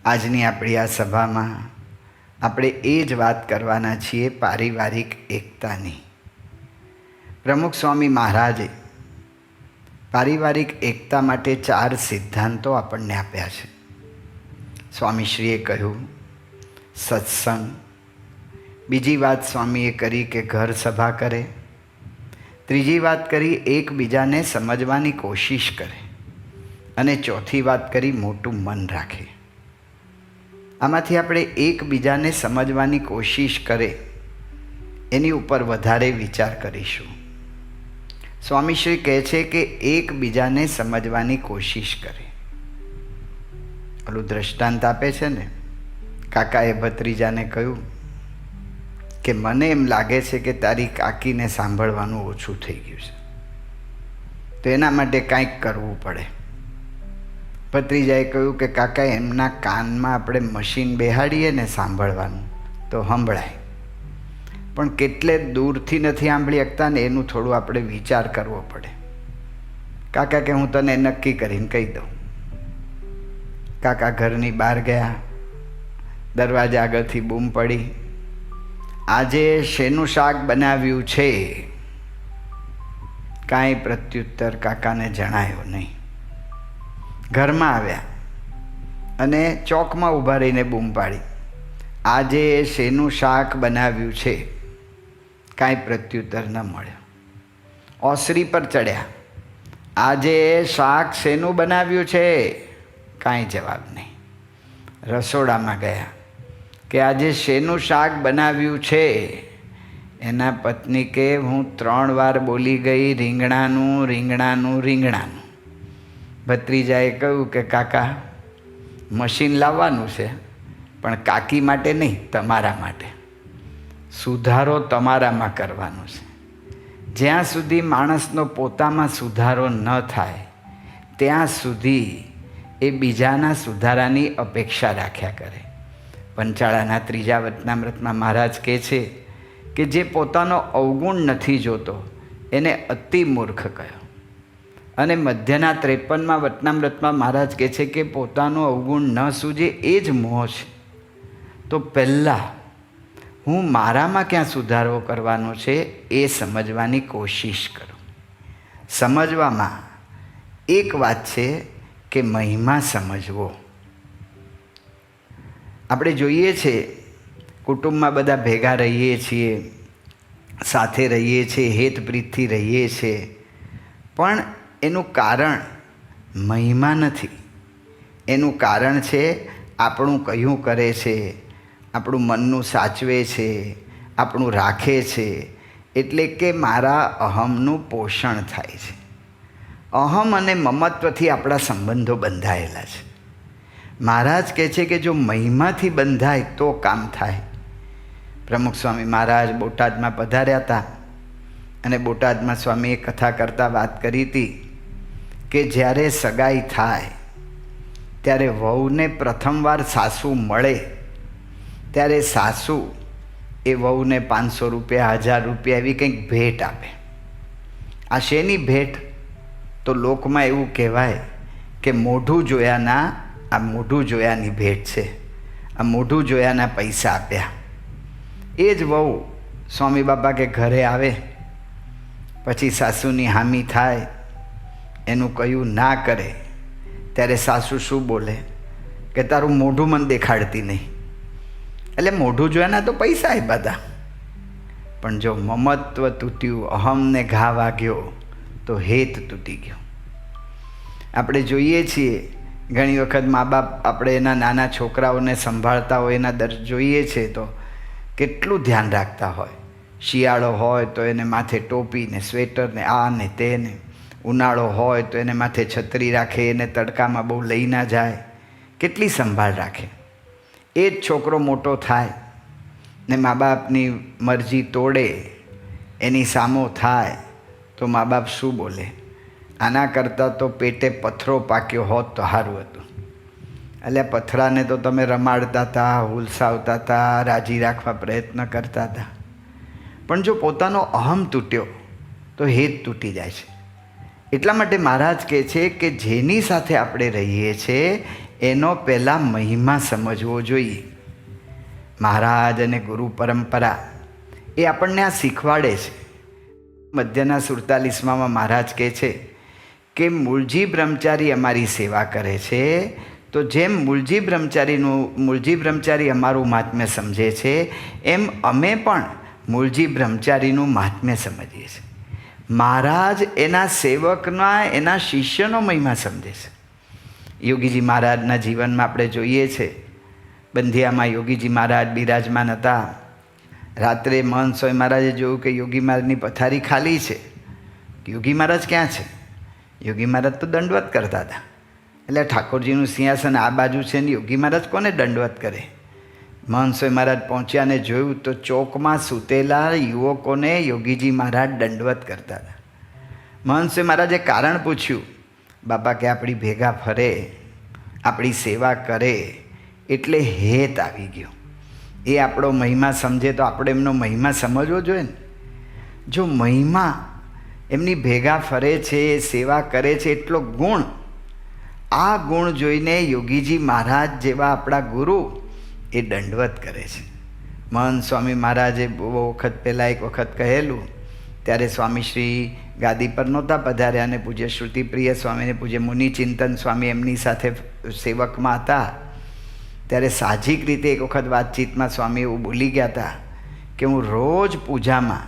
આજની આપણી આ સભામાં આપણે એ જ વાત કરવાના છીએ પારિવારિક એકતાની. પ્રમુખ સ્વામી મહારાજે પારિવારિક એકતા માટે 4 સિદ્ધાંતો આપણને આપ્યા છે. સ્વામીશ્રીએ કહ્યું સત્સંગ, બીજી વાત સ્વામીએ કરી કે ઘર સભા કરે, ત્રીજી વાત કરી એકબીજાને સમજવાની કોશિશ કરે, અને ચોથી વાત કરી મોટું મન રાખે. આમાંથી આપણે એકબીજાને સમજવાની કોશિશ કરે એની ઉપર વધારે વિચાર કરીશું. સ્વામીશ્રી કહે છે કે એકબીજાને સમજવાની કોશિશ કરે. ઓલું દ્રષ્ટાંત આપે છે ને, કાકાએ ભત્રીજાને કહ્યું કે મને એમ લાગે છે કે તારી કાકીને સાંભળવાનું ઓછું થઈ ગયું છે, તો એના માટે કાંઈક કરવું પડે. ભત્રીજાએ કહ્યું કે કાકા એમના કાનમાં આપણે મશીન બેહાડીએ ને સાંભળવાનું તો સંભળાય, પણ કેટલે દૂરથી નથી સાંભળી શકતા ને એનું થોડું આપણે વિચાર કરવો પડે. કાકા કે હું તને નક્કી કરીને કહી દઉં. કાકા ઘરની બહાર ગયા, દરવાજા આગળથી બૂમ પડી, આજે શેનું શાક બનાવ્યું છે? કાંઈ પ્રત્યુત્તર કાકાને જણાયો નહીં. ઘરમાં આવ્યા અને ચોકમાં ઊભા રહીને બૂમ પાડી, આજે શેનું શાક બનાવ્યું છે? કાંઈ પ્રત્યુત્તર ન મળ્યો. ઓસરી પર ચડ્યા, આજે શાક શેનું બનાવ્યું છે? કાંઈ જવાબ નહીં. રસોડામાં ગયા કે આજે શેનું શાક બનાવ્યું છે? એના પત્ની કે હું 3 વાર બોલી ગઈ, રીંગણાનું રીંગણાનું રીંગણાનું. ભત્રીજાએ કહ્યું કે કાકા મશીન લાવવાનું છે, પણ કાકી માટે નહીં, તમારા માટે. સુધારો તમારામાં કરવાનો છે. જ્યાં સુધી માણસનો પોતામાં સુધારો ન થાય ત્યાં સુધી એ બીજાના સુધારાની અપેક્ષા રાખ્યા કરે. પંચાળાના 3જા વચનામૃતમાં મહારાજ કહે છે કે જે પોતાનો અવગુણ નથી જોતો એને અતિ મૂર્ખ કહ્યો. અને મધ્યના 53માં વચનામૃતમાં મહારાજ કહે છે કે પોતાનો અવગુણ ન સૂજે એ જ મોહ છે. તો પહેલાં હું મારામાં ક્યાં સુધારો કરવાનો છે એ સમજવાની કોશિશ કરું. સમજવામાં એક વાત છે કે મહિમા સમજવો. આપણે જોઈએ છીએ કુટુંબમાં બધા ભેગા રહીએ છીએ, સાથે રહીએ છીએ, હેતપ્રીતથી રહીએ છીએ, પણ એનું કારણ મહિમા નથી. એનું કારણ છે આપણું કયું કરે છે, આપણું મનનું સાચવે છે, આપણું રાખે છે, એટલે કે મારા અહમનું પોષણ થાય છે. અહમ અને મમત્વથી આપણા સંબંધો બંધાયેલા છે. મહારાજ કહે છે કે જો મહિમાથી બંધાય તો કામ થાય. પ્રમુખ સ્વામી મહારાજ બોટાદમાં પધાર્યા હતા અને બોટાદમાં સ્વામીએ કથા કરતાં વાત કરી હતી કે જ્યારે સગાઈ થાય ત્યારે વહુને પ્રથમવાર સાસુ મળે ત્યારે સાસુ એ વહુને 500 રૂપિયા, 1000 રૂપિયા એવી કંઈક ભેટ આપે. આ શેની ભેટ? તો લોકમાં એવું કહેવાય કે મોઢું જોયાના, આ મોઢું જોયાની ભેટ છે, આ મોઢું જોયાના પૈસા આપ્યા. એ જ વહુ સ્વામી બાપા કે ઘરે આવે પછી સાસુની હામી થાય, એનું કહ્યું ના કરે, ત્યારે સાસુ શું બોલે કે તારું મોઢું મને દેખાડતી નહીં. એટલે મોઢું જોયાના તો પૈસા એ બધા, પણ જો મમત્વ તૂટ્યું, અહમને ઘા વાગ્યો તો હેત તૂટી ગયો. આપણે જોઈએ છીએ ઘણી વખત મા બાપ આપણે એના નાના છોકરાઓને સંભાળતા હોય, એના દર જોઈએ છે તો કેટલું ધ્યાન રાખતા હોય. શિયાળો હોય તો એને માથે ટોપી ને સ્વેટર ને આ ને તે ને, ઉનાળો હોય તો એને માથે છત્રી રાખે, એને તડકામાં બહુ લઈ ના જાય, કેટલી સંભાળ રાખે. એ જ છોકરો મોટો થાય ને મા બાપની મરજી તોડે, એની સામો થાય તો મા બાપ શું બોલે? આના કરતાં તો પેટે પથ્થરો પાક્યો હોત તો સારું હતું. એટલે પથરાને તો તમે રમાડતા હતા, હુલસાવતા હતા, રાજી રાખવા પ્રયત્ન કરતા હતા, પણ જો પોતાનો અહમ તૂટ્યો તો હેત તૂટી જાય છે. એટલા માટે મહારાજ કહે છે કે જેની સાથે આપણે રહીએ છીએ એનો પહેલાં મહિમા સમજવો જોઈએ. મહારાજ અને ગુરુ પરંપરા એ આપણને આ શીખવાડે છે. મધ્યના 47માં મહારાજ કહે છે કે મૂળજી બ્રહ્મચારી અમારી સેવા કરે છે, તો જેમ મૂળજી બ્રહ્મચારી અમારું મહાત્મ્ય સમજે છે એમ અમે પણ મૂળજી બ્રહ્મચારીનું મહાત્મ્ય સમજીએ છીએ. મહારાજ એના સેવકના, એના શિષ્યનો મહિમા સમજે છે. યોગીજી મહારાજના જીવનમાં આપણે જોઈએ છે, બંધિયામાં યોગીજી મહારાજ બિરાજમાન હતા. રાત્રે મહંત સ્વામી મહારાજે જોયું કે યોગી મહારાજની પથારી ખાલી છે. યોગી મહારાજ ક્યાં છે? યોગી મહારાજ તો દંડવત કરતા હતા. એટલે ઠાકોરજીનું સિંહાસન આ બાજુ છે ને યોગી મહારાજ કોને દંડવત કરે? મહંત સ્વામી મહારાજ પહોંચ્યા અને જોયું તો ચોકમાં સૂતેલા યુવકોને યોગીજી મહારાજ દંડવત કરતા હતા. મહંત સ્વામી મહારાજે કારણ પૂછ્યું. બાપા કે આપણી ભેગા ફરે, આપણી સેવા કરે એટલે હેત આવી ગયો. એ આપણો મહિમા સમજે તો આપણે એમનો મહિમા સમજવો જોઈએ ને. જો મહિમા એમની ભેગા ફરે છે, સેવા કરે છે, એટલો ગુણ, આ ગુણ જોઈને યોગીજી મહારાજ જેવા આપણા ગુરુ એ દંડવત કરે છે. મહંત સ્વામી મહારાજે બહુ વખત પહેલાં એક વખત કહેલું, ત્યારે સ્વામીશ્રી ગાદી પર નહોતા પધાર્યા અને પૂજ્ય શ્રુતિપ્રિય સ્વામીને પૂજ્ય મુનિચિંતન સ્વામી એમની સાથે સેવકમાં હતા. ત્યારે સાહજિક રીતે એક વખત વાતચીતમાં સ્વામી એવું બોલી ગયા હતા કે હું રોજ પૂજામાં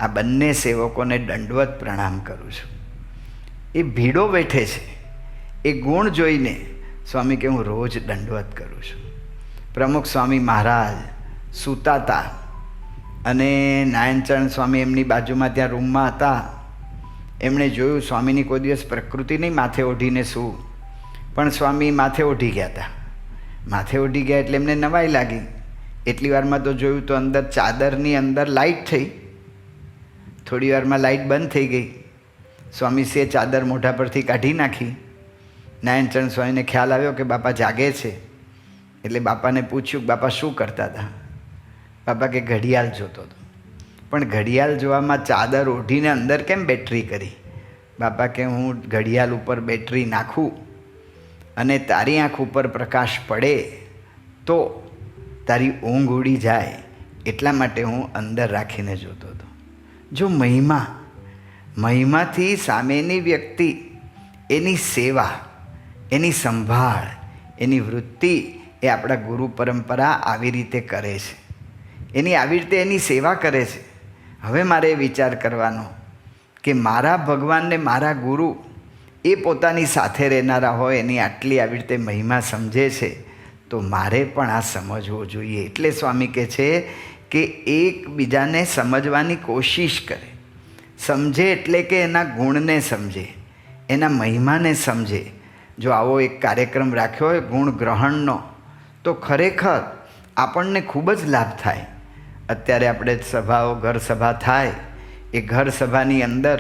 આ બંને સેવકોને દંડવત પ્રણામ કરું છું. એ ભીડો બેઠે છે, એ ગુણ જોઈને સ્વામી કે હું રોજ દંડવત કરું છું. પ્રમુખ સ્વામી મહારાજ સૂતા હતા અને નારાયણચરણ સ્વામી એમની બાજુમાં ત્યાં રૂમમાં હતા. એમણે જોયું સ્વામીની કોઈ દિવસ પ્રકૃતિ નહીં માથે ઓઢીને સૂવું, પણ સ્વામી માથે ઓઢી ગયા હતા. માથે ઓઢી ગયા એટલે એમને નવાઈ લાગી. એટલી વારમાં તો જોયું તો અંદર ચાદરની અંદર લાઇટ થઈ. થોડી વારમાં લાઇટ બંધ થઈ ગઈ. સ્વામીશ્રીએ ચાદર મોઢા પરથી કાઢી નાખી. નારાયણચરણ સ્વામીને ખ્યાલ આવ્યો કે બાપા જાગે છે. એટલે બાપાને પૂછ્યું, બાપા શું કરતા હતા? બાપા કે ઘડિયાળ જોતો હતો. પણ ઘડિયાળ જોવામાં ચાદર ઓઢીને અંદર કેમ બેટરી કરી? બાપા કે હું ઘડિયાળ ઉપર બેટરી નાખું અને તારી આંખ ઉપર પ્રકાશ પડે તો તારી ઊંઘ ઉડી જાય, એટલા માટે હું અંદર રાખીને જોતો હતો. જો મહિમાથી સામેની વ્યક્તિ એની સેવા, એની સંભાળ, એની વૃત્તિ એ આપણા ગુરુ પરંપરા આવી રીતે કરે છે. આવી રીતે એની સેવા કરે છે. હવે મારે વિચાર કરવાનો કે મારા ભગવાનને મારા ગુરુ એ પોતાની સાથે રહેનારા હોય એની આટલી આવી રીતે મહિમા સમજે છે, તો મારે પણ આ સમજવો જોઈએ. એટલે સ્વામી કહે છે કે એકબીજાને સમજવાની કોશિશ કરે. સમજે એટલે કે એના ગુણને સમજે, એના મહિમાને સમજે. જો આવો એક કાર્યક્રમ રાખ્યો હોય ગુણ ગ્રહણનો, તો ખરેખર આપણને ખૂબ જ લાભ થાય. અત્યારે આપણે સભાઓ, ઘર સભા થાય, એ ઘર સભાની અંદર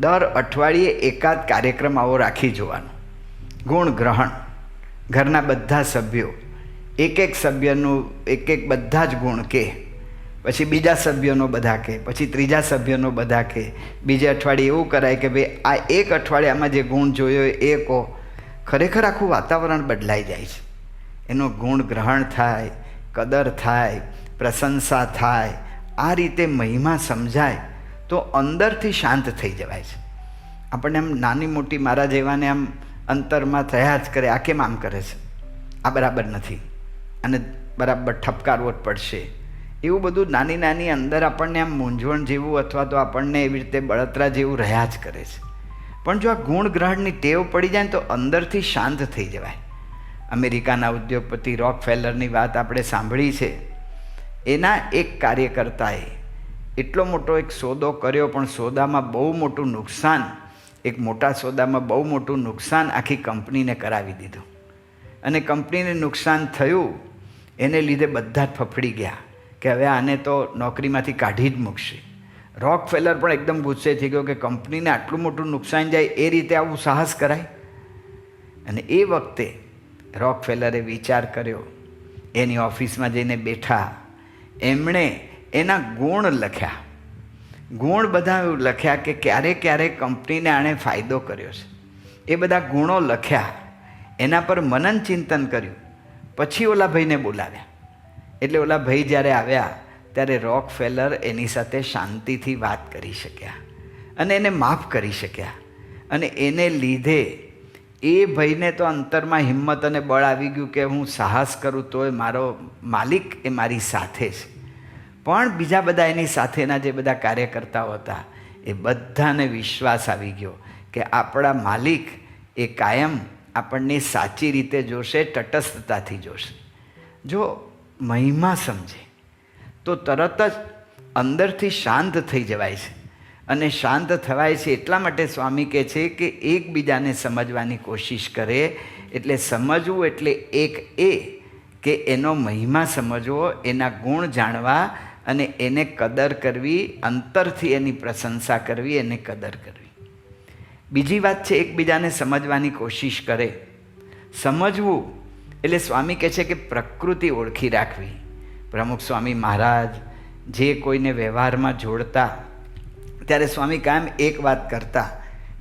દર અઠવાડિયે એકાદ કાર્યક્રમ આવો રાખી જોવાનો. ગુણ ગ્રહણ, ઘરના બધા સભ્યો એક સભ્યનું એક બધા જ ગુણ કહે, પછી બીજા સભ્યોનો બધા કહે, પછી ત્રીજા સભ્યનો બધા કહે. બીજે અઠવાડિયે એવું કરાય કે ભાઈ આ એક અઠવાડિયામાં જે ગુણ જોયો એ કહો. ખરેખર આખું વાતાવરણ બદલાઈ જાય છે. એનો ગુણ ગ્રહણ થાય, કદર થાય, પ્રશંસા થાય. આ રીતે મહિમા સમજાય તો અંદરથી શાંત થઈ જવાય છે. આપણને આમ નાની મોટી મારા જેવાને આમ અંતરમાં થયા જ કરે, આ કેમ આમ કરે છે, આ બરાબર નથી, અને બરાબર ઠપકારવો જ પડશે, એવું બધું નાની નાની અંદર આપણને આમ મૂંઝવણ જેવું અથવા તો આપણને એવી રીતે બળતરા જેવું રહ્યા જ કરે છે. પણ જો આ ગુણ ગ્રહણની ટેવ પડી જાય ને તો અંદરથી શાંત થઈ જવાય. અમેરિકાના ઉદ્યોગપતિ રોકફેલરની વાત આપણે સાંભળી છે. એના એક કાર્યકર્તાએ એટલો મોટો એક સોદો કર્યો, પણ સોદામાં બહુ મોટું નુકસાન, એક મોટા સોદામાં બહુ મોટું નુકસાન આખી કંપનીને કરાવી દીધું. અને કંપનીને નુકસાન થયું, એને લીધે બધા જ ફફડી ગયા કે હવે આને તો નોકરીમાંથી કાઢી જ મૂકશે. રોકફેલર પણ એકદમ ગુસ્સે થઈ ગયો કે કંપનીને આટલું મોટું નુકસાન જાય એ રીતે આવું સાહસ કરાય. અને એ વખતે રોકફેલરે વિચાર કર્યો, એની ઓફિસમાં જઈને બેઠા, એમણે એના ગુણ લખ્યા ગુણ બધા એવું લખ્યા કે ક્યારે ક્યારે કંપનીને આણે ફાયદો કર્યો છે, એ બધા ગુણો લખ્યા, એના પર મનન ચિંતન કર્યું, પછી ઓલા ભાઈને બોલાવ્યા. એટલે ઓલા ભાઈ જ્યારે આવ્યા ત્યારે રોકફેલર એની સાથે શાંતિથી વાત કરી શક્યા અને એને માફ કરી શક્યા. અને એને લીધે એ ભાઈને તો અંતરમાં હિંમત અને બળ આવી ગયું કે હું સાહસ કરું તોય મારો માલિક એ મારી સાથે છે. પણ બીજા બધા એની સાથેના જે બધા કાર્યકર્તાઓ હતા એ બધાને વિશ્વાસ આવી ગયો કે આપણા માલિક એ કાયમ આપણને સાચી રીતે જોશે, તટસ્થતાથી જોશે. જો મહિમા સમજે તો તરત જ અંદરથી શાંત થઈ જવાય છે. અને શાંત થવાય છે એટલા માટે સ્વામી કહે છે કે એકબીજાને સમજવાની કોશિશ કરે. એટલે સમજવું એટલે એક એ કે એનો મહિમા સમજવો, એના ગુણ જાણવા અને એને કદર કરવી, અંતરથી એની પ્રશંસા કરવી, એને કદર કરવી. બીજી વાત છે એકબીજાને સમજવાની કોશિશ કરે. સમજવું એટલે સ્વામી કહે છે કે પ્રકૃતિ ઓળખી રાખવી. પ્રમુખ સ્વામી મહારાજ જે કોઈને વ્યવહારમાં જોડતા ત્યારે સ્વામી કાયમ એક વાત કરતા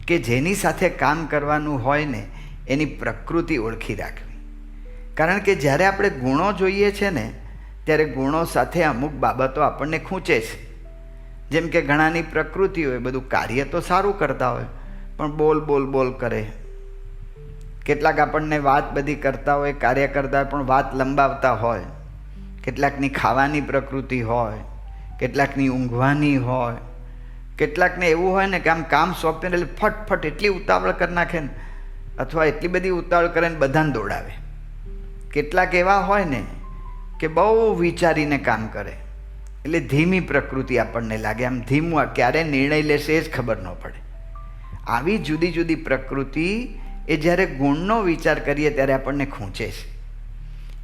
કે જેની સાથે કામ કરવાનું હોય ને એની પ્રકૃતિ ઓળખી રાખવી. કારણ કે જ્યારે આપણે ગુણો જોઈએ છે ને ત્યારે ગુણો સાથે અમુક બાબતો આપણને ખૂંચે છે. જેમ કે ઘણાની પ્રકૃતિ હોય, બધું કાર્ય તો સારું કરતા હોય પણ બોલ બોલ બોલ કરે. કેટલાક આપણને વાત બધી કરતા હોય, કાર્ય કરતા હોય પણ વાત લંબાવતા હોય. કેટલાકની ખાવાની પ્રકૃતિ હોય, કેટલાકની ઊંઘવાની હોય, કેટલાકને એવું હોય ને કે આમ કામ સોંપીને એટલે ફટફટ એટલી ઉતાવળ કરી નાખે ને, અથવા એટલી બધી ઉતાવળ કરે ને બધાને દોડાવે. કેટલાક એવા હોય ને કે બહુ વિચારીને કામ કરે, એટલે ધીમી પ્રકૃતિ આપણને લાગે, આમ ધીમું, ક્યારે નિર્ણય લેશે એ જ ખબર ન પડે. આવી જુદી જુદી પ્રકૃતિ એ જ્યારે ગુણનો વિચાર કરીએ ત્યારે આપણને ખૂંચે છે.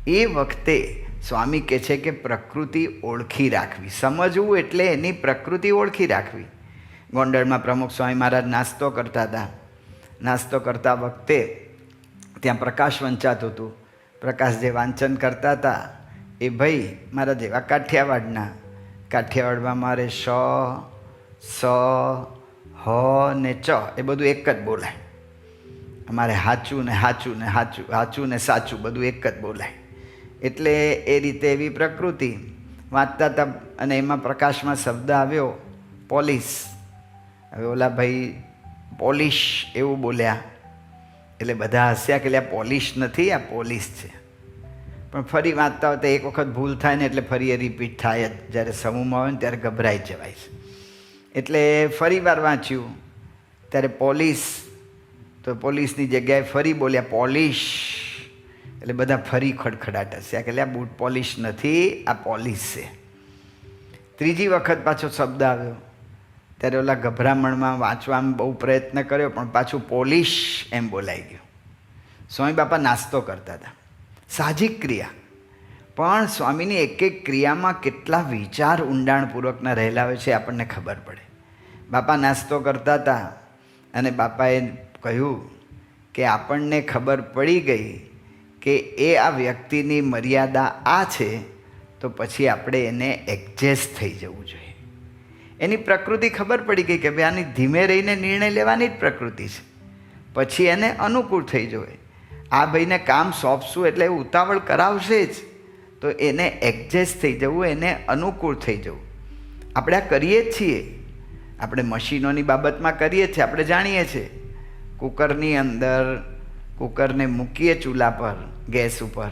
એ વખતે સ્વામી કહે છે કે પ્રકૃતિ ઓળખી રાખવી. સમજવું એટલે એની પ્રકૃતિ ઓળખી રાખવી. ગોંડલમાં પ્રમુખ સ્વામી મહારાજ નાસ્તો કરતા હતા. નાસ્તો કરતા વખતે ત્યાં પ્રકાશ વંચાતું હતું. પ્રકાશ જે વાંચન કરતા હતા એ ભાઈ મારા જેવા કાઠિયાવાડમાં મારે સ, હ ને ચ એ બધું એક જ બોલાય. અમારે હાચું ને હાચું ને હાચું, હાચું ને સાચું બધું એક જ બોલાય. એટલે એ રીતે એવી પ્રકૃતિ વાંચતા હતા. અને એમાં પ્રકાશમાં શબ્દ આવ્યો પોલીસ. હવે ઓલા ભાઈ પોલીશ એવું બોલ્યા એટલે બધા હસ્યા કે આ પોલીશ નથી, આ પોલીસ છે. પણ ફરી વાંચતા હોય તો એક વખત ભૂલ થાય ને એટલે ફરી એ રિપીટ થાય જ. જ્યારે સમૂહમાં હોય ને ત્યારે ગભરાઈ જવાય છે. એટલે ફરી વાર વાંચ્યું ત્યારે પોલીસ, તો પોલીસની જગ્યાએ ફરી બોલ્યા પોલીશ. એટલે બધા ફરી ખડખડાટ હસ્યા કે આ બૂટ પોલીશ નથી, આ પોલીસ છે. ત્રીજી વખત પાછો શબ્દ આવ્યો ત્યારે ઓલા ગભરામણમાં વાંચવામાં બહુ પ્રયત્ન કર્યો પણ પાછું પોલીશ એમ બોલાઈ ગયું. સ્વામી બાપા નાસ્તો કરતા હતા, સાહજિક ક્રિયા, પણ સ્વામીની એક એક ક્રિયામાં કેટલા વિચાર ઊંડાણપૂર્વકના રહેલા હોય છે આપણને ખબર પડે. બાપા નાસ્તો કરતા હતા અને બાપાએ કહ્યું કે આપણને ખબર પડી ગઈ કે એ આ વ્યક્તિની મર્યાદા આ છે, તો પછી આપણે એને એડજસ્ટ થઈ જવું જોઈએ. એની પ્રકૃતિ ખબર પડી ગઈ કે ભાઈ આની ધીમે રહીને નિર્ણય લેવાની જ પ્રકૃતિ છે, પછી એને અનુકૂળ થઈ જોઈએ. આ ભાઈને કામ સોંપશું એટલે ઉતાવળ કરાવશે જ, તો એને એડજસ્ટ થઈ જવું, એને અનુકૂળ થઈ જવું. આપણે આ કરીએ જ છીએ, આપણે મશીનોની બાબતમાં કરીએ છીએ. આપણે જાણીએ છીએ કુકરની અંદર કુકરને મૂકીએ ચૂલા પર, ગેસ ઉપર,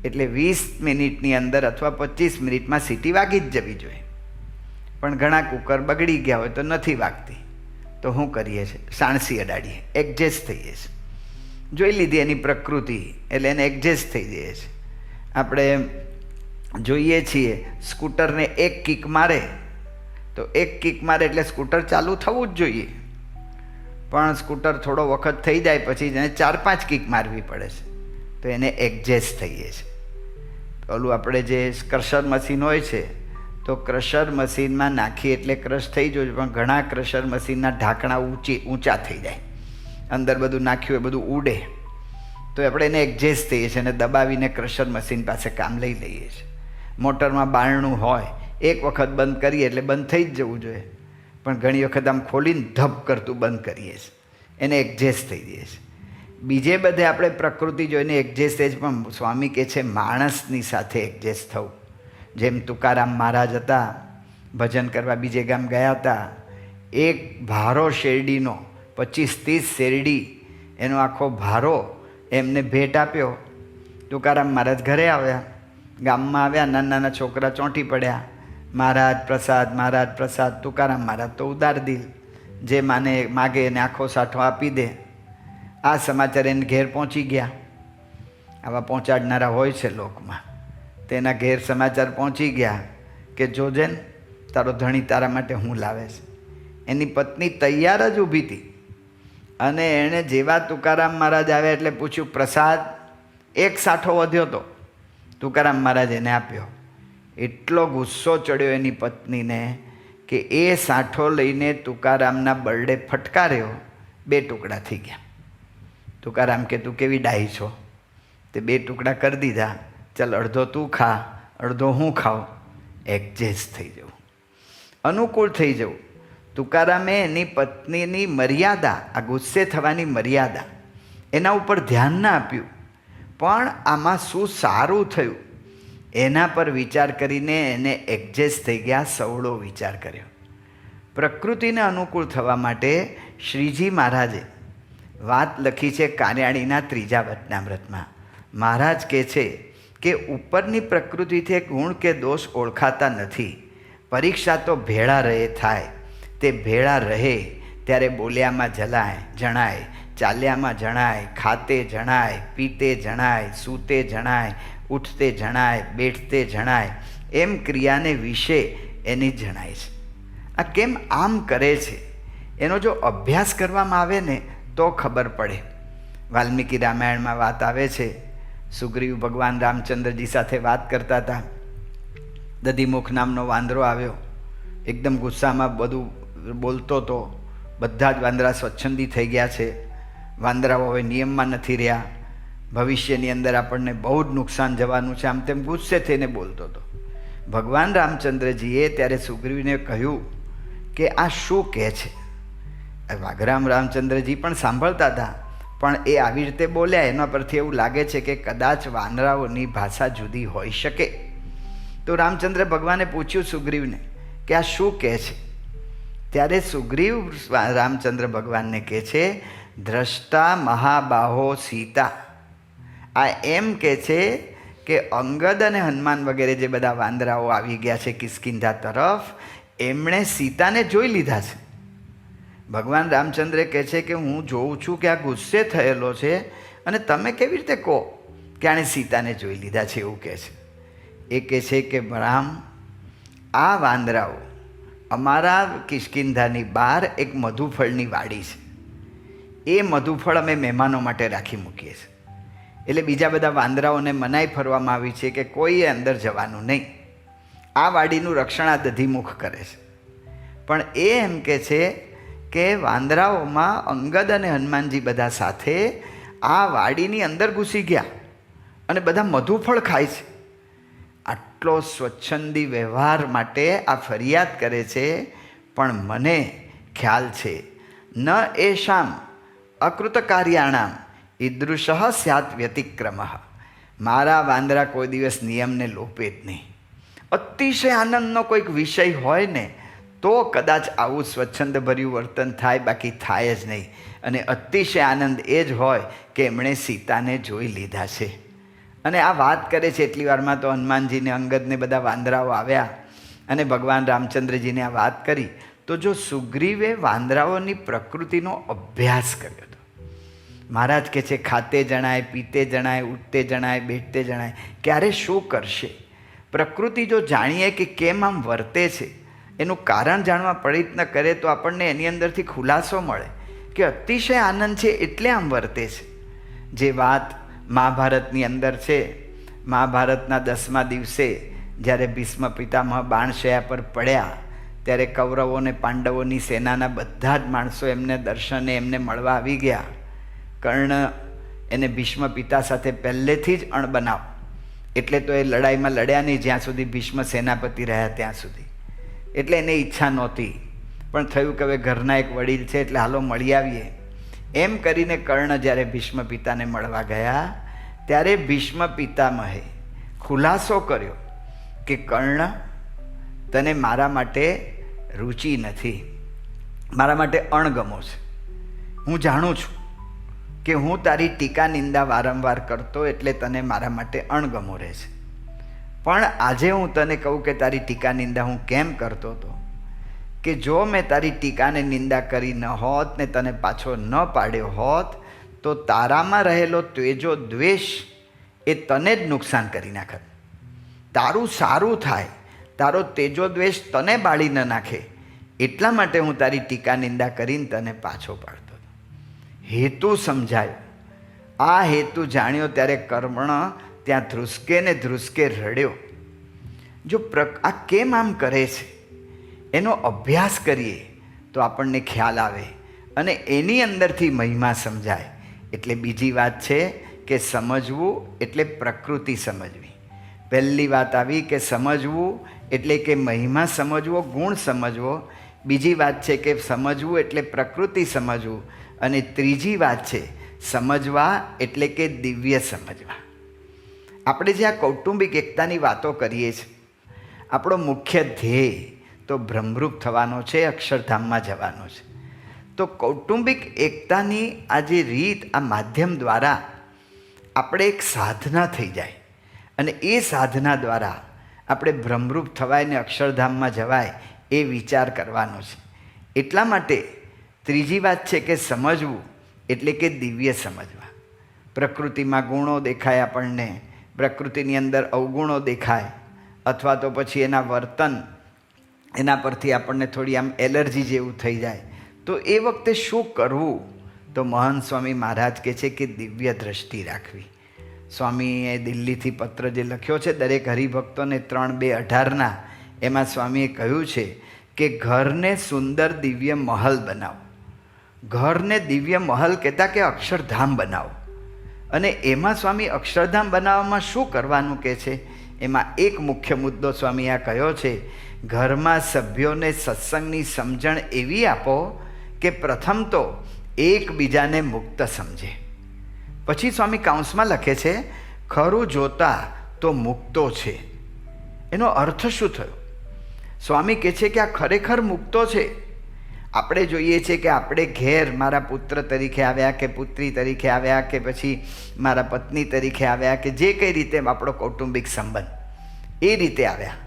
એટલે 20 મિનિટની અંદર અથવા 25 મિનિટમાં સીટી વાગી જ જવી જોઈએ. પણ ઘણા કુકર બગડી ગયા હોય તો નથી વાગતી, તો શું કરીએ છીએ? સાણસી અડાડીએ, એડજસ્ટ થઈએ છીએ. જોઈ લીધી એની પ્રકૃતિ એટલે એને એડજસ્ટ થઈ જઈએ છીએ. આપણે જોઈએ છીએ સ્કૂટરને એક કિક મારે તો એક કિક મારે એટલે સ્કૂટર ચાલુ થવું જ જોઈએ, પણ સ્કૂટર થોડો વખત થઈ જાય પછી એને 4-5 કિક મારવી પડે છે, તો એને એડજસ્ટ થઈએ છીએ. ઓલું આપણે જે ક્રશર મશીન હોય છે તો ક્રશર મશીનમાં નાખીએ એટલે ક્રશ થઈ જાય, પણ ઘણા ક્રશર મશીનના ઢાંકણા ઊંચા થઈ જાય, અંદર બધું નાખ્યું હોય બધું ઉડે, તો આપણે એને એડજસ્ટ થઈએ છીએ અને દબાવીને ક્રશર મશીન પાસે કામ લઈ લઈએ છીએ. મોટરમાં બારણું હોય, એક વખત બંધ કરીએ એટલે બંધ થઈ જ જવું જોઈએ, પણ ઘણી વખત આમ ખોલીને ધપ કરતું બંધ કરીએ છીએ, એને એડજસ્ટ થઈ જઈએ છીએ. બીજે બધે આપણે પ્રકૃતિ જોઈને એડજસ્ટ થઈ, પણ સ્વામી કહે છે માણસની સાથે એડજસ્ટ થવું. જેમ તુકારામ મહારાજ હતા, ભજન કરવા બીજે ગામ ગયા હતા, એક ભારો શેરડીનો 25-30 શેરડી એનો આખો ભારો એમને ભેટ આપ્યો. તુકારામ મહારાજ ઘરે આવ્યા, ગામમાં આવ્યા, નાના નાના છોકરા ચોંટી પડ્યા, મહારાજ પ્રસાદ, મહારાજ પ્રસાદ. તુકારામ મહારાજ તો ઉદાર દિલ, જે માગે એને આખો સાઠો આપી દે. આ સમાચાર એને ઘેર પહોંચી ગયા. આવા પહોંચાડનારા હોય છે લોકમાં. તેના ઘેર સમાચાર પહોંચી ગયા કે જોજે ને તારો ધણી તારા માટે હું લાવે છે. એની પત્ની તૈયાર જ ઊભી હતી, અને એણે જેવા તુકારામ મહારાજ આવ્યા એટલે પૂછ્યું પ્રસાદ. એક સાઠો વધ્યો હતો, તુકારામ મહારાજ એને આપ્યો. એટલો ગુસ્સો ચડ્યો એની પત્નીને કે એ સાઠો લઈને તુકારામના બરડે ફટકાર્યો, 2 ટુકડા થઈ ગયા. તુકારામ કે તું કેવી ડાહી છો, તે 2 ટુકડા કરી દીધા. ચાલ અડધો તું ખા, અડધો હું ખાઉં, એડજસ્ટ થઈ જવું, અનુકૂળ થઈ જવું. તુકારામે એની પત્નીની મર્યાદા, આ ગુસ્સે થવાની મર્યાદા, એના ઉપર ધ્યાન ના આપ્યું, પણ આમાં શું સારું થયું એના પર વિચાર કરીને એને એડજસ્ટ થઈ ગયા, સવળો વિચાર કર્યો. પ્રકૃતિને અનુકૂળ થવા માટે શ્રીજી મહારાજે વાત લખી છે કાર્યાણીના 3જા વચનામૃતમાં. મહારાજ કહે છે કે ઉપરની પ્રકૃતિથી ગુણ કે દોષ ઓળખાતા નથી. પરીક્ષા તો ભેળા રહે થાય, તે ભેળા રહે ત્યારે બોલ્યામાં જણાય, ચાલ્યામાં જણાય, ખાતે જણાય, પીતે જણાય, સૂતે જણાય, ઉઠતે જણાય, બેઠતે જણાય, એમ ક્રિયાને વિશે એની જણાય છે. આ કેમ આમ કરે છે એનો જો અભ્યાસ કરવામાં આવે ને તો ખબર પડે. વાલ્મીકી રામાયણમાં વાત આવે છે, સુગ્રીવ ભગવાન રામચંદ્રજી સાથે વાત કરતા હતા. દધીમુખ નામનો વાંદરો આવ્યો, એકદમ ગુસ્સામાં બધું બોલતો હતો. બધા જ વાંદરા સ્વચ્છંદી થઈ ગયા છે. વાંદરાઓ હવે નિયમમાં નથી રહ્યા, ભવિષ્યની અંદર આપણને બહુ જ નુકસાન જવાનું છે, આમ તેમ ગુસ્સે થઈને બોલતો હતો. ભગવાન રામચંદ્રજીએ ત્યારે સુગ્રીવને કહ્યું કે આ શું કહે છે. વાઘરામ રામચંદ્રજી પણ સાંભળતા હતા, પણ એ આવી રીતે બોલ્યા એના પરથી એવું લાગે છે કે કદાચ વાનરાઓની ભાષા જુદી હોઈ શકે. તો રામચંદ્ર ભગવાને પૂછ્યું સુગ્રીવને કે આ શું કહે છે. ત્યારે સુગ્રીવ રામચંદ્ર ભગવાનને કહે છે દ્રષ્ટા મહાબાહો સીતા. આ એમ કહે છે કે અંગદ અને હનુમાન વગેરે જે બધા વાંદરાઓ આવી ગયા છે કિષ્કિંધા તરફ, એમણે સીતાને જોઈ લીધા છે. ભગવાન રામચંદ્ર કહે છે કે હું જોઉં છું કે આ ગુસ્સે થયેલો છે, અને તમે કેવી રીતે કહો કે આણે સીતાને જોઈ લીધા છે એવું કહે છે. એ કહે છે કે રામ, આ વાંદરાઓ અમારા કિષ્કિંધાની બહાર એક મધુફળની વાડી છે, એ મધુફળ અમે મહેમાનો માટે રાખી મૂકીએ છીએ. એટલે બીજા બધા વાંદરાઓને મનાઈ ફરવામાં આવી છે કે કોઈએ અંદર જવાનું નહીં. આ વાડીનું રક્ષણ આ દધીમુખ કરે છે. પણ એ એમ કહે છે કે વાંદરાઓમાં અંગદ અને હનુમાનજી બધા સાથે આ વાડીની અંદર ઘૂસી ગયા અને બધા મધુફળ ખાય છે. આટલો સ્વચ્છંદી વ્યવહાર માટે આ ફરિયાદ કરે છે. પણ મને ખ્યાલ છે ન એશામ અકૃતકાર્યાણામ ઈદૃશ સ્યાત વ્યતિક્રમ. મારા વાંદરા કોઈ દિવસ નિયમને લોપે જ નહીં. અતિશય આનંદનો કોઈક વિષય હોય ને તો કદાચ આવું સ્વચ્છંદભર્યું વર્તન થાય, બાકી થાય જ નહીં. અને અતિશય આનંદ એ જ હોય કે એમણે સીતાને જોઈ લીધા છે. અને આ વાત કરે છે એટલી વારમાં તો હનુમાનજીને અંગદને બધા વાંદરાઓ આવ્યા અને ભગવાન રામચંદ્રજીને આ વાત કરી. તો જો સુગ્રીવે વાંદરાઓની પ્રકૃતિનો અભ્યાસ કર્યો હતો. મહારાજ કહે છે ખાતે જણાય, પીતે જણાય, ઉઠતે જણાય, બેઠતે જણાય, ક્યારે શું કરશે. પ્રકૃતિ જો જાણીએ કે કેમ આમ વર્તે છે, એનું કારણ જાણવા પ્રયત્ન કરે તો આપણને એની અંદરથી ખુલાસો મળે કે અતિશય આનંદ છે એટલે આમ વર્તે છે. જે વાત મહાભારતની અંદર છે, મહાભારતના 10મા દિવસે જ્યારે ભીષ્મ પિતામહ બાણશયા પર પડ્યા ત્યારે કૌરવો અને પાંડવોની સેનાના બધા જ માણસો એમને દર્શને એમને મળવા આવી ગયા. કર્ણ એને ભીષ્મ પિતા સાથે પહેલેથી જ અણબનાવ, એટલે તો એ લડાઈમાં લડ્યા નહીં જ્યાં સુધી ભીષ્મ સેનાપતિ રહ્યા ત્યાં સુધી. એટલે એને ઈચ્છા નહોતી. પણ થયું કે હવે ઘરના એક વડીલ છે એટલે હાલો મળી આવીએ. એમ કરીને કર્ણ જ્યારે ભીષ્મ પિતાને મળવા ગયા ત્યારે ભીષ્મ પિતામહે ખુલાસો કર્યો કે કર્ણ, તને મારા માટે રુચિ નથી, મારા માટે અણગમો છે. હું જાણું છું કે હું તારી ટીકા નિંદા વારંવાર કરતો એટલે તને મારા માટે અણગમો રહે છે. પણ આજે હું તને કહું કે તારી ટીકા નિંદા હું કેમ કરતો હતો કે જો મેં તારી ટીકાને નિંદા કરી ન હોત ને તને પાછો ન પાડ્યો હોત તો તારામાં રહેલો ત્વેજો દ્વેષ એ તને જ નુકસાન કરી નાખત. તારું સારું થાય, તારો તેજો દ્વેષ તને બાળી ન નાખે, એટલા માટે હું તારી ટીકા નિંદા કરીને તને પાછો પાડતો હતો. હેતુ સમજાયો. આ હેતુ જાણ્યો ત્યારે કર્ણ ત્યાં ધ્રુસકે ને ધ્રુસકે રડ્યો. જો આ કેમ આમ કરે છે એનો અભ્યાસ કરીએ તો આપણને ખ્યાલ આવે અને એની અંદરથી મહિમા સમજાય. એટલે બીજી વાત છે કે સમજવું એટલે પ્રકૃતિ સમજવી. પહેલી વાત આવી કે સમજવું એટલે કે મહિમા સમજવો, ગુણ સમજવો. બીજી વાત છે કે સમજવું એટલે પ્રકૃતિ સમજવું. અને ત્રીજી વાત છે સમજવા એટલે કે દિવ્ય સમજવા. આપણે જે આ કૌટુંબિક એકતાની વાતો કરીએ છીએ, આપણો મુખ્ય ધ્યેય તો બ્રહ્મરૂપ થવાનો છે, અક્ષરધામમાં જવાનો છે. તો કૌટુંબિક એકતાની આ જે રીત, આ માધ્યમ દ્વારા આપણે એક સાધના થઈ જાય અને એ સાધના દ્વારા આપણે બ્રહ્મરૂપ થવાય ને અક્ષરધામમાં જવાય એ વિચાર કરવાનો છે. એટલા માટે ત્રીજી વાત છે કે સમજવું એટલે કે દિવ્ય સમજવા. પ્રકૃતિમાં ગુણો દેખાય આપણને, પ્રકૃતિની અંદર અવગુણો દેખાય, અથવા તો પછી એના વર્તન, એના પરથી આપણને થોડી આમ એલર્જી જેવું થઈ જાય. તો એ વખતે શું કરવું? તો મહંત સ્વામી મહારાજ કહે છે કે દિવ્ય દ્રષ્ટિ રાખવી. સ્વામીએ દિલ્હીથી પત્ર જે લખ્યો છે દરેક હરિભક્તોને 3/2/18 એમાં સ્વામીએ કહ્યું છે કે ઘરને સુંદર દિવ્ય મહલ બનાવો. ઘરને દિવ્ય મહલ કહેતા કે અક્ષરધામ બનાવો. અને એમાં સ્વામી અક્ષરધામ બનાવવામાં શું કરવાનું કહે છે? એમાં એક મુખ્ય મુદ્દો સ્વામી આ કહ્યો છે, ઘરમાં સભ્યોને સત્સંગની સમજણ એવી આપો કે પ્રથમ તો એકબીજાને મુક્ત સમજે. પછી સ્વામી કાઉન્સમાં લખે છે ખરું જોતા તો મુક્તો છે. એનો અર્થ શું થયો? સ્વામી કહે છે કે આ ખરેખર મુક્તો છે. આપણે જોઈએ છીએ કે આપણે ઘેર મારા પુત્ર તરીકે આવ્યા કે પુત્રી તરીકે આવ્યા કે પછી મારા પત્ની તરીકે આવ્યા કે જે કઈ રીતે આપણો કૌટુંબિક સંબંધ એ રીતે આવ્યા.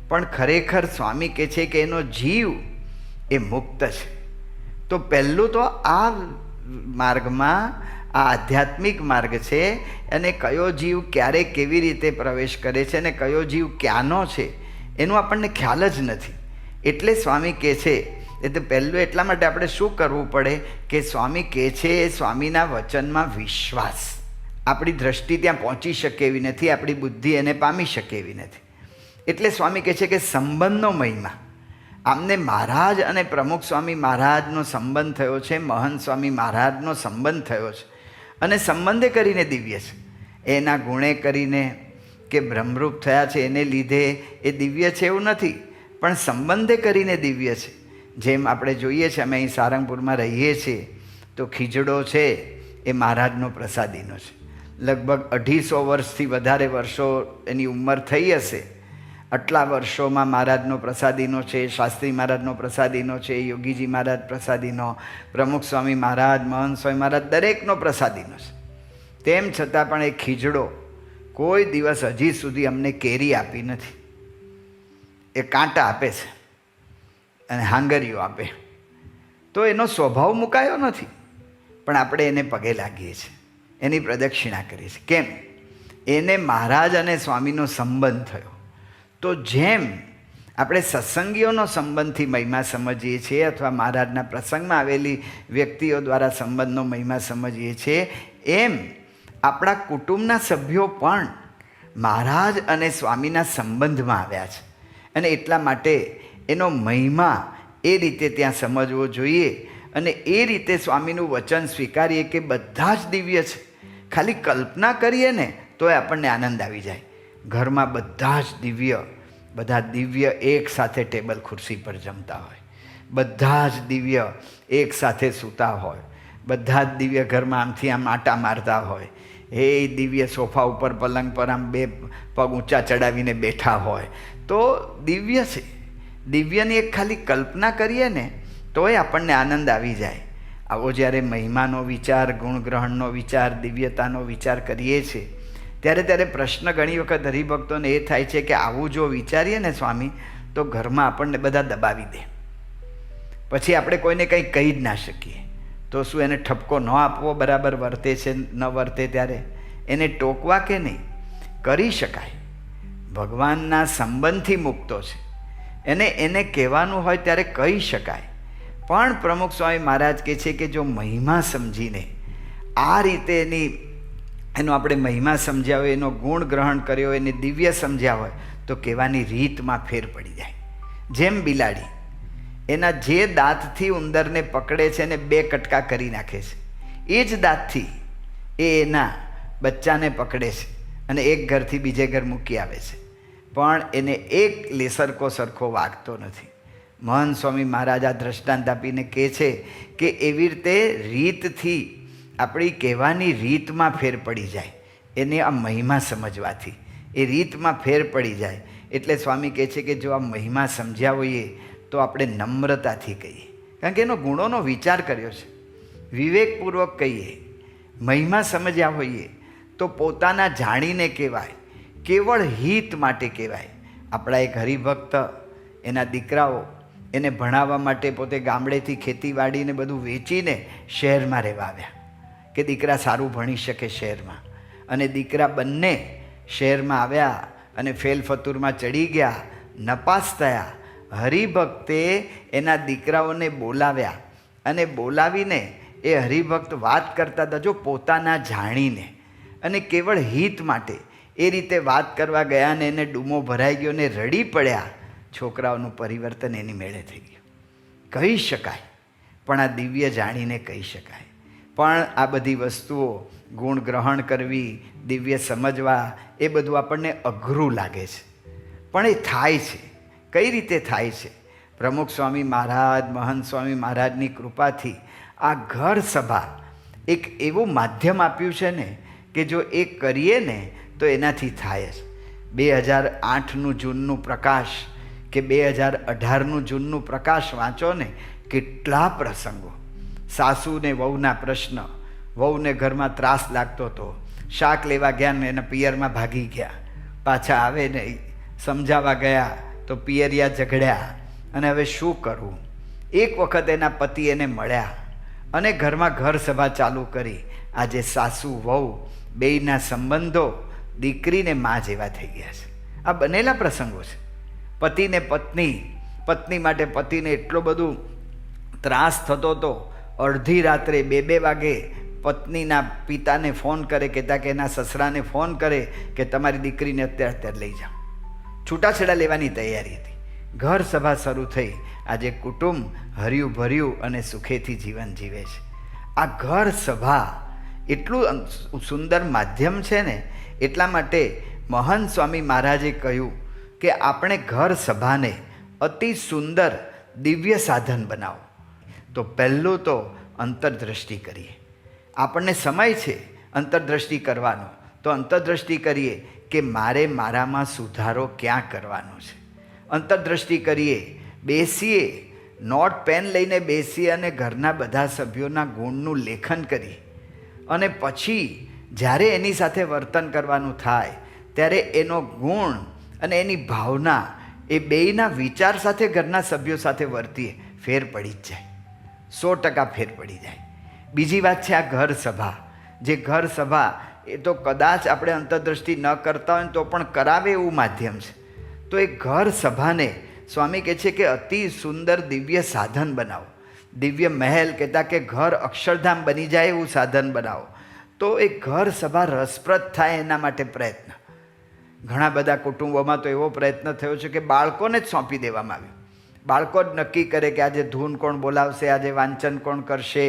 પણ ખરેખર સ્વામી કહે છે કે એનો જીવ એ મુક્ત છે. તો પહેલું તો આ માર્ગમાં, આ આધ્યાત્મિક માર્ગ છે, અને કયો જીવ ક્યારે કેવી રીતે પ્રવેશ કરે છે અને કયો જીવ ક્યાંનો છે એનું આપણને ખ્યાલ જ નથી. એટલે સ્વામી કહે છે, એ તો પહેલું એટલા માટે આપણે શું કરવું પડે કે સ્વામી કહે છે એ સ્વામીના વચનમાં વિશ્વાસ. આપણી દ્રષ્ટિ ત્યાં પહોંચી શકે એવી નથી, આપણી બુદ્ધિ એને પામી શકે એવી નથી. એટલે સ્વામી કહે છે કે સંબંધનો મહિમા. આમને મહારાજ અને પ્રમુખ સ્વામી મહારાજનો સંબંધ થયો છે, મહંત સ્વામી મહારાજનો સંબંધ થયો છે, અને સંબંધે કરીને દિવ્ય છે. એના ગુણે કરીને કે બ્રહ્મરૂપ થયા છે એને લીધે એ દિવ્ય છે એવું નથી, પણ સંબંધે કરીને દિવ્ય છે. જેમ આપણે જોઈએ છીએ, અમે અહીં સારંગપુરમાં રહીએ છીએ તો ખીજડો છે એ મહારાજનો પ્રસાદીનો છે. લગભગ 250 વર્ષથી વધારે વર્ષો એની ઉંમર થઈ હશે. આટલા વર્ષોમાં મહારાજનો પ્રસાદીનો છે, શાસ્ત્રી મહારાજનો પ્રસાદીનો છે, યોગીજી મહારાજ પ્રસાદીનો, પ્રમુખ સ્વામી મહારાજ, મહંત સ્વામી મહારાજ, દરેકનો પ્રસાદીનો છે. તેમ છતાં પણ એ ખીજડો કોઈ દિવસ હજી સુધી અમને કેરી આપી નથી. એ કાંટા આપે છે અને હાંગરીઓ આપે. તો એનો સ્વભાવ મુકાયો નથી, પણ આપણે એને પગે લાગીએ છીએ, એની પ્રદક્ષિણા કરીએ છીએ. કેમ? એને મહારાજ અને સ્વામીનો સંબંધ થયો. તો જેમ આપણે સત્સંગીઓનો સંબંધથી મહિમા સમજીએ છીએ અથવા મહારાજના પ્રસંગમાં આવેલી વ્યક્તિઓ દ્વારા સંબંધનો મહિમા સમજીએ છીએ, એમ આપણા કુટુંબના સભ્યો પણ મહારાજ અને સ્વામીના સંબંધમાં આવ્યા છે. અને એટલા માટે એનો મહિમા એ રીતે ત્યાં સમજવો જોઈએ અને એ રીતે સ્વામીનું વચન સ્વીકારીએ કે બધા જ દિવ્ય છે. ખાલી કલ્પના કરીએ ને તો આપણને આનંદ આવી જાય. ઘરમાં બધા જ દિવ્ય, બધા દિવ્ય એક સાથે ટેબલ ખુરશી પર જમતા હોય, બધા જ દિવ્ય એક સાથે સૂતા હોય, બધા જ દિવ્ય ઘરમાં આમથી આમ આટા મારતા હોય, એ દિવ્ય સોફા ઉપર પલંગ પર આમ બે પગ ઊંચા ચડાવીને બેઠા હોય, તો દિવ્ય છે. દિવ્યની એક ખાલી કલ્પના કરીએ ને તોય આપણને આનંદ આવી જાય. આવો જ્યારે મહિમાનો વિચાર, ગુણગ્રહણનો વિચાર, દિવ્યતાનો વિચાર કરીએ છીએ ત્યારે પ્રશ્ન ઘણી વખત હરિભક્તોને એ થાય છે કે આવું જો વિચારીએ ને સ્વામી, તો ઘરમાં આપણને બધા દબાવી દે, પછી આપણે કોઈને કંઈ કહી જ ના શકીએ. તો શું એને ઠપકો ન આપવો? બરાબર વર્તે છે ન વર્તે ત્યારે એને ટોકવા કે નહીં? કરી શકાય. ભગવાનના સંબંધથી મુક્તો છે, એને કહેવાનું હોય ત્યારે કહી શકાય. પણ પ્રમુખ સ્વામી મહારાજ કહે છે કે જો મહિમા સમજીને આ રીતે એનો આપણે મહિમા સમજ્યા હોય, એનો ગુણ ગ્રહણ કર્યો હોય, એને દિવ્ય સમજ્યા હોય, તો કહેવાની રીતમાં ફેર પડી જાય. જેમ બિલાડી એના જે દાંતથી ઉંદરને પકડે છે ને 2 કટકા કરી નાખે છે, એ જ દાંતથી એ એના બચ્ચાને પકડે છે અને એક ઘરથી બીજે ઘર મૂકી આવે છે, પણ એને એક લેસરકો સરખો વાગતો નથી. મહંત સ્વામી મહારાજ આ દ્રષ્ટાંત આપીને કહે છે કે એવી રીતે રીતથી આપણી કહેવાની રીતમાં ફેર પડી જાય. એને આ મહિમા સમજવાથી એ રીતમાં ફેર પડી જાય. એટલે સ્વામી કહે છે કે જો આ મહિમા સમજ્યા હોઈએ તો આપણે નમ્રતાથી કહીએ, કારણ કે એનો ગુણોનો વિચાર કર્યો છે, વિવેકપૂર્વક કહીએ. મહિમા સમજ્યા હોઈએ તો પોતાના જાણીને કહેવાય, કેવળ હિત માટે કહેવાય. આપણા એક હરિભક્ત, એના દીકરાઓ એને ભણાવવા માટે પોતે ગામડેથી ખેતીવાડીને બધું વેચીને શહેરમાં રહેવા આવ્યા કે દીકરા સારું ભણી શકે શહેરમાં. અને દીકરા બંને શહેરમાં આવ્યા અને ફેલ ફતુરમાં ચડી ગયા, નપાસ થયા. હરિભક્તે એના દીકરાઓને બોલાવ્યા અને બોલાવીને એ હરિભક્ત વાત કરતા હતા, જો પોતાના જાણીને અને કેવળ હિત માટે એ રીતે વાત કરવા ગયા ને એને ડૂમો ભરાઈ ગયો ને રડી પડ્યા. છોકરાઓનું પરિવર્તન એની મેળે થઈ ગયું. કહી શકાય, પણ આ દિવ્ય જાણીને કહી શકાય. પણ આ બધી વસ્તુઓ ગુણ ગ્રહણ કરવી, દિવ્ય સમજવા, એ બધું આપણને અઘરું લાગે છે, પણ એ થાય છે. કઈ રીતે થાય છે? પ્રમુખ સ્વામી મહારાજ, મહંત સ્વામી મહારાજની કૃપાથી આ ઘર સભા એક એવું માધ્યમ આપ્યું છે ને કે જો એ કરીએ ને તો એનાથી થાય જ. 2008નું જૂનનું પ્રકાશ કે 2018નું જૂનનું પ્રકાશ વાંચો ને, કેટલા પ્રસંગો. સાસુ ને વહુના પ્રશ્ન, વહુને ઘરમાં ત્રાસ લાગતો હતો, શાક લેવા ગયા ને એના પિયરમાં ભાગી ગયા, પાછા આવે નહીં, સમજાવવા ગયા તો પિયરિયા ઝઘડ્યા, અને હવે શું કરવું? એક વખત એના પતિ એને મળ્યા અને ઘરમાં ઘર સભા ચાલુ કરી. આજે સાસુ વહુ બેયના સંબંધો દીકરીને મા જેવા થઈ ગયા છે. આ બનેલા પ્રસંગો છે. પતિને પત્ની, પત્ની માટે પતિને એટલો બધું ત્રાસ થતો હતો, અડધી રાત્રે 2-2 વાગે પત્નીના પિતાને ફોન કરે, કહેતા કે એના સસરાને ફોન કરે કે તમારી દીકરીને અત્યારે લઈ જાઓ. છૂટાછેડા લેવાની તૈયારી હતી. ઘર સભા શરૂ થઈ. આજે કુટુંબ હર્યું ભર્યું અને સુખેથી જીવન જીવે છે. આ ઘર સભા એટલું સુંદર માધ્યમ છે ને, એટલા માટે મહંત સ્વામી મહારાજે કહ્યું કે આપણે ઘર સભાને અતિ સુંદર દિવ્ય સાધન બનાવો. તો પહેલું તો અંતરદ્રષ્ટિ કરીએ. આપણને સમય છે અંતરદ્રષ્ટિ કરવાનો, તો અંતરદ્રષ્ટિ કરીએ કે મારે મારામાં સુધારો ક્યાં કરવાનો છે. અંતરદ્રષ્ટિ કરીએ, બેસીએ, નોટ પેન લઈને બેસીએ અને ઘરના બધા સભ્યોના ગુણનું લેખન કરીએ. અને પછી જ્યારે એની સાથે વર્તન કરવાનું થાય ત્યારે એનો ગુણ અને એની ભાવના, એ બેયના વિચાર સાથે ઘરના સભ્યો સાથે વર્તીએ, ફેર પડી જ જાય. 100% ફેર પડી જાય. બીજી વાત છે આ ઘર સભા. જે ઘર સભા એ તો કદાચ આપણે અંતરદ્રષ્ટિ ન કરતા હોય તો પણ કરાવે એવું માધ્યમ છે. તો એ ઘર સભાને સ્વામી કહે છે કે અતિ સુંદર દિવ્ય સાધન બનાવો. દિવ્ય મહેલ કહેતા કે ઘર અક્ષરધામ બની જાય એવું સાધન બનાવો. તો એ ઘર સભા રસપ્રદ થાય એના માટે પ્રયત્ન. ઘણા બધા કુટુંબોમાં તો એવો પ્રયત્ન થયો છે કે બાળકોને જ સોંપી દેવામાં આવ્યું. બાળકો જ નક્કી કરે કે આજે ધૂન કોણ બોલાવશે, આજે વાંચન કોણ કરશે,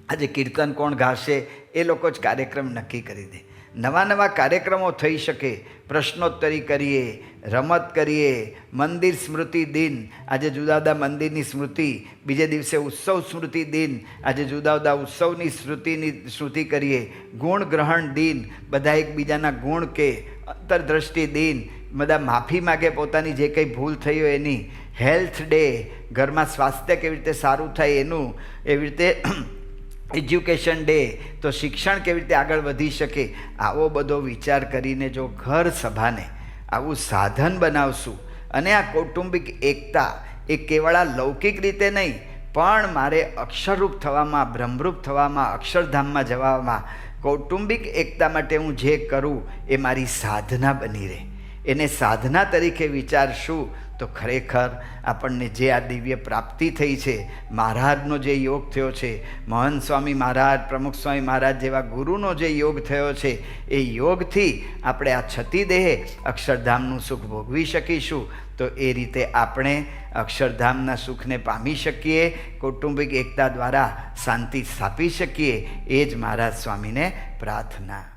આજે કીર્તન કોણ ગાશે, એ લોકો જ કાર્યક્રમ નક્કી કરી દે. નવા નવા કાર્યક્રમો થઈ શકે, પ્રશ્નોત્તરી કરીએ, રમત કરીએ, મંદિર સ્મૃતિ દિન, આજે જુદા જુદા મંદિરની સ્મૃતિ, બીજે દિવસે ઉત્સવ સ્મૃતિ દિન, આજે જુદા જુદા ઉત્સવની સ્મૃતિ કરીએ, ગુણ ગ્રહણ દિન, બધા એકબીજાના ગુણ કે, અંતરદ્રષ્ટિ દિન, બધા માફી માગે પોતાની જે કંઈ ભૂલ થઈ હોય એની, હેલ્થ ડે, ઘરમાં સ્વાસ્થ્ય કેવી રીતે સારું થાય એનું, એવી રીતે એજ્યુકેશન ડે, તો શિક્ષણ કેવી રીતે આગળ વધી શકે, આવો બધો વિચાર કરીને જો ઘર સભાને આવું સાધન બનાવશું અને આ કૌટુંબિક એકતા એ કેવળ આ લૌકિક રીતે નહીં પણ મારે અક્ષરરૂપ થવામાં, બ્રહ્મરૂપ થવામાં, અક્ષરધામમાં જવામાં, કૌટુંબિક એકતા માટે હું જે કરું એ મારી સાધના બની રહે, એને સાધના તરીકે વિચારશું તો ખરેખર આપણને જે આ દિવ્ય પ્રાપ્તિ થઈ છે, મહારાજનો જે યોગ થયો છે, મહંત સ્વામી મહારાજ, પ્રમુખ સ્વામી મહારાજ જેવા ગુરુનો જે યોગ થયો છે, એ યોગથી આપણે આ છતી દેહે અક્ષરધામનું સુખ ભોગવી શકીશું. તો એ રીતે આપણે અક્ષરધામના સુખને પામી શકીએ, કૌટુંબિક એકતા દ્વારા શાંતિ સ્થાપી શકીએ, એ જ મહારાજ સ્વામીને પ્રાર્થના.